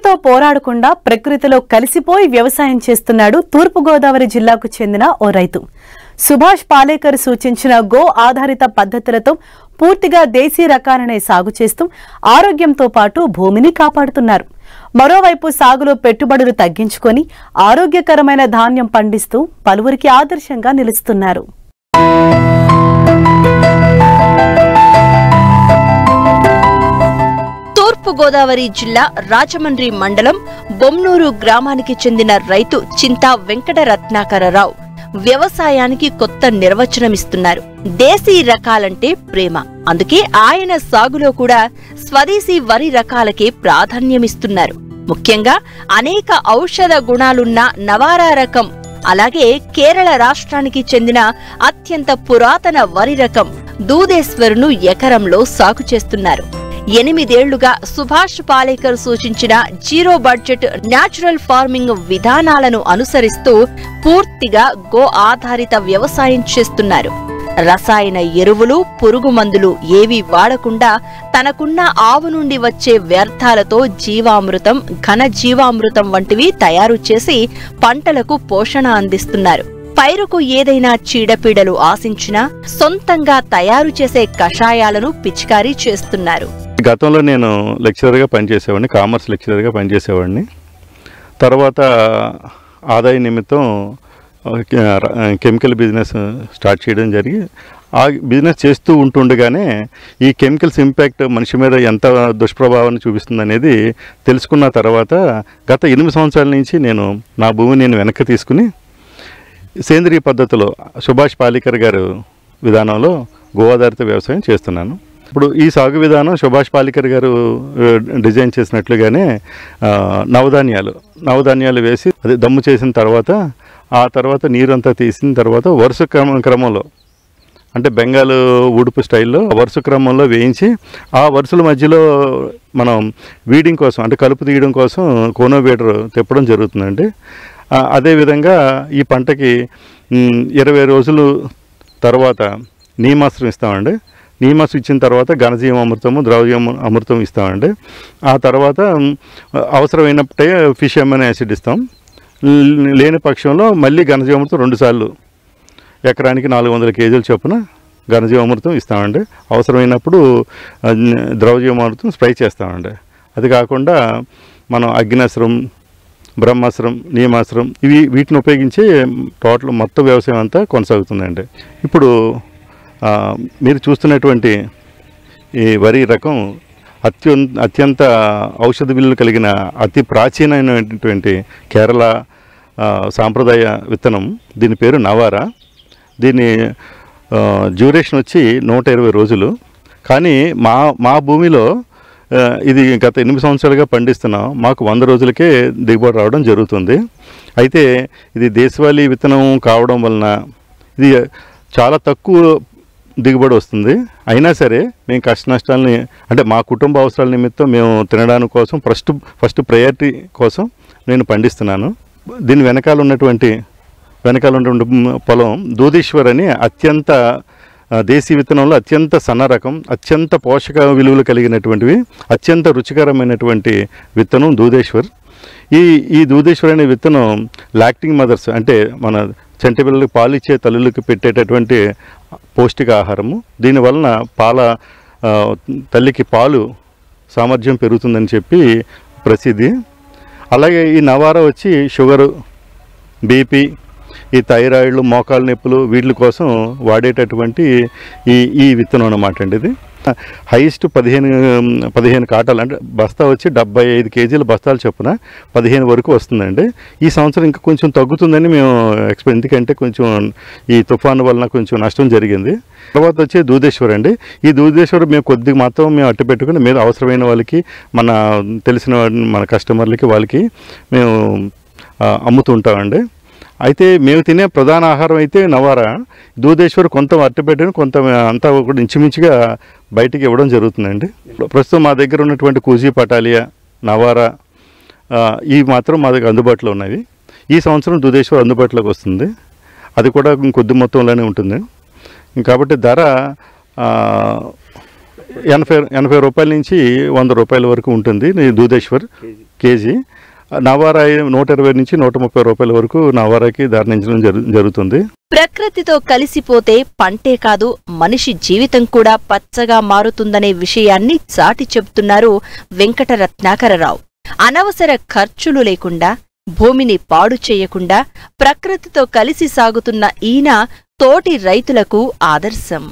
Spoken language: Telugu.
ప్రకృతితో పోరాడకుండా ప్రకృతిలో కలిసిపోయి వ్యవసాయం చేస్తున్నాడు తూర్పుగోదావరి జిల్లాకు చెందిన ఓ రైతు. సుభాష్ పాలేకర్ సూచించిన గో ఆధారిత పద్ధతులతో పూర్తిగా దేశీ రకాలనే సాగు చేస్తూ ఆరోగ్యంతో పాటు భూమిని కాపాడుతున్నారు. మరోవైపు సాగులో పెట్టుబడులు తగ్గించుకొని ఆరోగ్యకరమైన ధాన్యం పండిస్తూ పలువురికి ఆదర్శంగా నిలుస్తున్నారు. తూర్పుగోదావరి జిల్లా రాజమండ్రి మండలం బొమ్నూరు గ్రామానికి చెందిన రైతు చింతా వెంకట రత్నాకరరావు వ్యవసాయానికి కొత్త నిర్వచనమిస్తున్నారు. దేశీ రకాలంటే ప్రేమ. అందుకే ఆయన సాగులో కూడా స్వదేశీ వరి రకాలకే ప్రాధాన్యమిస్తున్నారు. ముఖ్యంగా అనేక ఔషధ గుణాలున్న నవారా రకం, అలాగే కేరళ రాష్ట్రానికి చెందిన అత్యంత పురాతన వరి రకం దూదేశ్వరును ఎకరంలో సాగు చేస్తున్నారు. 8 ఏళ్లుగా సుభాష్ పాలేకర్ సూచించిన జీరో బడ్జెట్ న్యాచురల్ ఫార్మింగ్ విధానాలను అనుసరిస్తూ పూర్తిగా గో ఆధారిత వ్యవసాయం చేస్తున్నారు. రసాయన ఎరువులు, పురుగు మందులు ఏవీ వాడకుండా తనకున్న ఆవు నుండి వచ్చే వ్యర్థాలతో జీవామృతం, ఘన జీవామృతం వంటివి తయారు చేసి పంటలకు పోషణ అందిస్తున్నారు. పైరుకు ఏదైనా చీడపీడలు ఆశించినా సొంతంగా తయారు చేసే కషాయాలను పిచికారీ చేస్తున్నారు. గతంలో నేను లెక్చరర్గా పనిచేసేవాడిని, కామర్స్ లెక్చరర్గా పనిచేసేవాడిని. తర్వాత ఆదాయ నిమిత్తం కెమికల్ బిజినెస్ స్టార్ట్ చేయడం జరిగి ఆ బిజినెస్ చేస్తూ ఉంటుండగానే ఈ కెమికల్స్ ఇంపాక్ట్ మనిషి మీద ఎంత దుష్ప్రభావాన్ని చూపిస్తుంది అనేది తెలుసుకున్న తర్వాత గత 8 సంవత్సరాల నుంచి నేను నా భూమిని వెనక్కి తీసుకుని సేంద్రియ పద్ధతిలో సుభాష్ పాలేకర్ గారు విధానంలో గో ఆధారిత వ్యవసాయం చేస్తున్నాను. ఇప్పుడు ఈ సాగు విధానం సుభాష్ పాలేకర్ గారు డిజైన్ చేసినట్లుగానే నవధాన్యాలు వేసి అది దమ్ము చేసిన తర్వాత ఆ తర్వాత నీరంతా తీసిన తర్వాత వరుస క్రమంలో అంటే బెంగాల్ ఉడుపు స్టైల్లో వరుస క్రమంలో వేయించి ఆ వరుసల మధ్యలో మనం వీడింగ్ కోసం అంటే కలుపు తీయడం కోసం కోనోవేటర్ తిప్పడం జరుగుతుందండి. అదేవిధంగా ఈ పంటకి 20 రోజులు తర్వాత నీమాస్త్రం ఇస్తామండి. నీమాస్త్రం ఇచ్చిన తర్వాత ఘనజీవం అమృతము, ద్రవజీవం అమృతం ఇస్తామండి. ఆ తర్వాత అవసరమైనప్పుడే ఫిష్ అమైనో యాసిడ్ ఇస్తాం. లేని పక్షంలో మళ్ళీ ఘనజీవామృతం 2 సార్లు ఎకరానికి 400 కేజీల చొప్పున ఘనజీవామృతం ఇస్తామండి. అవసరమైనప్పుడు ద్రవజీవామృతం స్ప్రే చేస్తామండి. అది కాకుండా మనం అగ్నాస్త్రం, బ్రహ్మాస్త్రం, నీమాస్త్రం వీటిని ఉపయోగించి టోటల్ మొత్తం వ్యవసాయం అంతా కొనసాగుతుందండి. ఇప్పుడు మీరు చూస్తున్నటువంటి ఈ వరి రకం అత్యంత ఔషధ విలువలు కలిగిన అతి ప్రాచీనమైనటువంటి కేరళ సాంప్రదాయ విత్తనం. దీని పేరు నవారా. దీని డ్యూరేషన్ వచ్చి 120 రోజులు. కానీ మా భూమిలో ఇది గత 8 సంవత్సరాలుగా పండిస్తున్నాం. మాకు 100 రోజులకే దిగుబడి రావడం జరుగుతుంది. అయితే ఇది దేశవాళీ విత్తనం కావడం వలన ఇది చాలా తక్కువ దిగుబడి వస్తుంది. అయినా సరే మేము కష్ట నష్టాలని అంటే మా కుటుంబ అవసరాల నిమిత్తం మేము తినడానికి కోసం ఫస్ట్ ప్రయారిటీ కోసం నేను పండిస్తున్నాను. దీని వెనకాల ఉన్నటువంటి పొలం దూదేశ్వర్ అని అత్యంత దేశీ విత్తనంలో అత్యంత సన్న రకం, అత్యంత పోషక విలువలు కలిగినటువంటివి, అత్యంత రుచికరమైనటువంటి విత్తనం దూదేశ్వర్. ఈ దూదేశ్వర్ అనే విత్తనం లాక్టింగ్ మదర్స్ అంటే మన చంటి పిల్లలకి పాలు ఇచ్చే తల్లులకు పెట్టేటటువంటి పౌష్టికాహారము. దీనివలన తల్లికి పాలు సామర్థ్యం పెరుగుతుందని చెప్పి ప్రసిద్ధి. అలాగే ఈ నవారా వచ్చి షుగరు, బీపీ, ఈ థైరాయిడ్లు, మోకాళ్ళ నొప్పులు వీటి కోసం వాడేటటువంటి ఈ విత్తనం అన్నమాట అండి. ఇది హైయెస్ట్ 15 కాటాలు అంటే బస్తా వచ్చి 75 కేజీల బస్తాలు చొప్పున 15 వరకు వస్తుందండి. ఈ సంవత్సరం ఇంకా కొంచెం తగ్గుతుందని మేము ఎక్స్పెక్ట్, ఎందుకంటే కొంచెం ఈ తుఫాను వలన కొంచెం నష్టం జరిగింది. తర్వాత వచ్చి దూదేశ్వర్ అండి. ఈ దూదేశ్వర్ మేము కొద్దిగా మాత్రం మేము అట్టు పెట్టుకుని మీద అవసరమైన వాళ్ళకి, మన తెలిసిన మన కస్టమర్లకి వాళ్ళకి మేము అమ్ముతూ ఉంటామండి. అయితే మేము తినే ప్రధాన ఆహారం అయితే నవారా. దూదేశ్వర్ కొంత అట్టపెట్టిన కొంత అంతా కూడా ఇంచుమించుగా బయటికి ఇవ్వడం జరుగుతుందండి. ప్రస్తుతం మా దగ్గర ఉన్నటువంటి కూజీ, పటాలియా, నవారా ఇవి మాత్రం మా దగ్గర అందుబాటులో ఉన్నవి. ఈ సంవత్సరం దూదేశ్వర్ అందుబాటులోకి వస్తుంది. అది కూడా కొద్ది మొత్తంలోనే ఉంటుంది. కాబట్టి ధర 80 రూపాయల నుంచి 100 రూపాయల వరకు ఉంటుంది దూదేశ్వర్ కేజీ. నవారా 120 నుంచి 130 రూపాయల వరకు నవారాకి ధారణించడం జరుగుతుంది. ప్రకృతితో కలిసిపోతే పంటే కాదు మనిషి జీవితం కూడా పచ్చగా మారుతుందనే విషయాన్ని చాటి చెబుతున్నారు వెంకట రత్నాకరరావు. అనవసర ఖర్చులు లేకుండా, భూమిని పాడు చేయకుండా ప్రకృతితో కలిసి సాగుతున్న ఈయన తోటి రైతులకు ఆదర్శం.